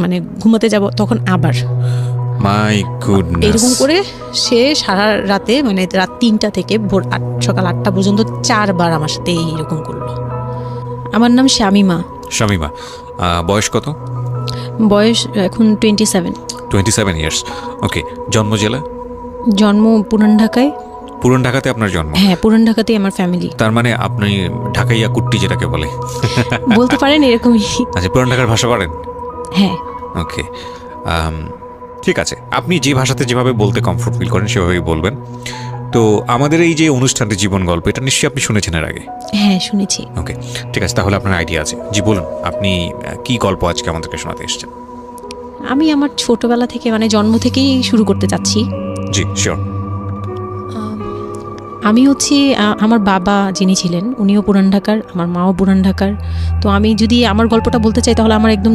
মানে ঘুমাতে যাব তখন আবার মাই গুডনেস, এরকম করে সে সারা রাতে মানে রাত 3টা থেকে ভোর সকাল 8টা পর্যন্ত 4বার আমার সাথে এইরকম করলো। আমার নাম শামিমা। শামিমা, বয়স কত? বয়স এখন 27। 27 ইয়ার্স। ওকে, জন্ম জেলা? জন্ম পুরান ঢাকায়। পুরান ঢাকাতে আপনার জন্ম? হ্যাঁ, পুরান ঢাকাতেই আমার ফ্যামিলি। তার মানে আপনি ঢাকাইয়া কুট্টি যেটাকে বলে বলতে পারেন এরকমই। আচ্ছা, পুরান ঢাকার ভাষা পারেন? হ্যাঁ। ওকে, ঠিক আছে, আপনি যে ভাষাতে যেভাবে বলতে কমফোর্ট ফিল করেন সেভাবেই বলবেন। তো আমাদের এই যে অনুষ্ঠানটি জীবন গল্প, এটা নিশ্চয়ই আপনি শুনেছেন এর আগে? হ্যাঁ, শুনেছি। ওকে, ঠিক আছে, তাহলে আপনার আইডিয়া আছে। জি বলুন, আপনি কি গল্প আজকে আমাদেরকে শোনাতে এসেছেন? আমি আমার ছোটবেলা থেকে মানে জন্ম থেকেই শুরু করতে চাচ্ছি। জি শিওর। আমি হচ্ছে আমার বাবা যিনি ছিলেন উনিও পুরান ঢাকার, আমার মাও পুরান ঢাকার। তো আমি যদি আমার গল্পটা বলতে চাই তাহলে আমার একদম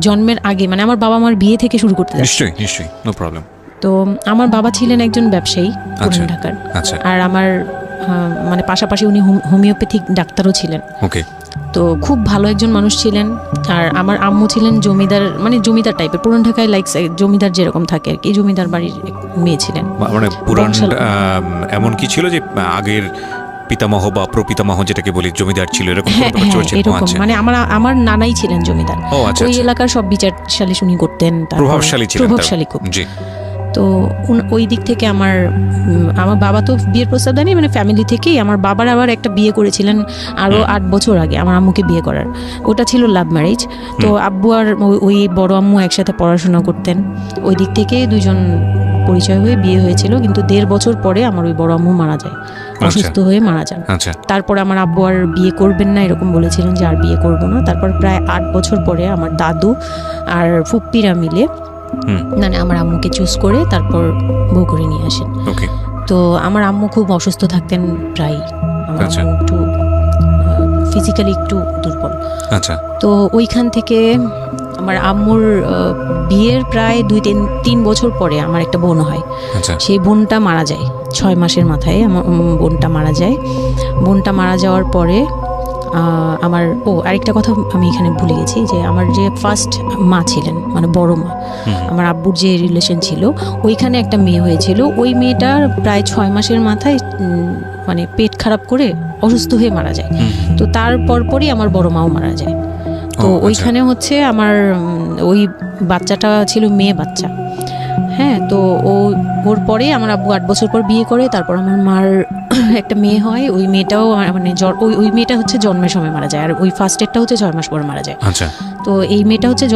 জন্মের আগে মানে আমার বাবা আমার বিয়ে থেকে শুরু করতে চাচ্ছি। নিশ্চয়ই নিশ্চয়ই, নো প্রবলেম। তো আমার বাবা ছিলেন একজন ব্যবসায়ী পুরান ঢাকার। আচ্ছা। আর আমার মানে পাশাপাশি উনি হোমিওপ্যাথিক ডাক্তারও ছিলেন। ওকে। তো খুব ভালো একজন মানুষ ছিলেন। আর আমার আম্মু ছিলেন জমিদার, মানে জমিদার টাইপের, পুরান ঢাকায় লাইক জমিদার যেরকম থাকে আর কি, জমিদার বাড়ির মেয়ে ছিলেন। মানে পুরান এমন কি ছিল যে আগের পিতামহ বা প্রপিতামহ যেটাকে বলি জমিদার ছিল, এরকম? হ্যাঁ, এরকম মানে আমার নানাই ছিলেন জমিদার। ওই এলাকার সব বিচার সালিশ উনি করতেন। প্রভাবশালী ছিলেন, প্রভাবশালী খুব। জি। তো ওই দিক থেকে আমার বাবা তো বিয়ের প্রস্তাব দেয়নি, মানে ফ্যামিলি থেকেই। আমার বাবার আবার একটা বিয়ে করেছিলেন আরও 8 বছর আগে আমার আম্মুকে বিয়ে করার, ওটা ছিল লাভ ম্যারেজ। তো আব্বু আর ওই বড় আম্মু একসাথে পড়াশোনা করতেন, ওই দিক থেকে দুজন পরিচয় হয়ে বিয়ে হয়েছিল। কিন্তু 1.5 বছর পরে আমার ওই বড় আম্মু মারা যায়, অসুস্থ হয়ে মারা যান। তারপরে আমার আব্বু আর বিয়ে করবেন না এরকম বলেছিলেন যে আর বিয়ে করবো না। তারপর প্রায় 8 বছর পরে আমার দাদু আর ফুপ্পিরা মিলে মানে আমার আম্মুকে চুজ করে তারপর বউ করে নিয়ে আসেন। তো আমার আম্মু খুব অসুস্থ থাকতেন প্রায়, আমার আম্মু একটু ফিজিক্যালি একটু দুর্বল। তো ওইখান থেকে আমার আম্মুর বিয়ের প্রায় 2-3 বছর পরে আমার একটা বোন হয়। সেই বোনটা মারা যায় 6 মাসের মাথায়। আমার বোনটা মারা যায়। বোনটা মারা যাওয়ার পরে আমার আরেকটা কথা আমি এখানে ভুলে গেছি, যে আমার যে ফার্স্ট মা ছিলেন মানে বড় মা, আমার আব্বুর যে রিলেশন ছিল ওইখানে একটা মেয়ে হয়েছিল। ওই মেয়েটার প্রায় 6 মাসের মাথায় মানে পেট খারাপ করে অসুস্থ হয়ে মারা যায়। তো তার পরপরই আমার বড় মাও মারা যায়। তো ওইখানে হচ্ছে আমার ওই বাচ্চাটা ছিল মেয়ে বাচ্চা। হ্যাঁ, তো ওর পরে আমার আব্বু 8 বছর পর বিয়ে করে। তারপর আমার মার একটা মেয়ে হয়, ওই মেয়েটাও মানে ওই মেয়েটা হচ্ছে জন্মের সময় মারা যায়, আর ওই ফার্স্টেরটা হচ্ছে 6 মাস পর মারা যায়। তো এই মেয়েটা হচ্ছে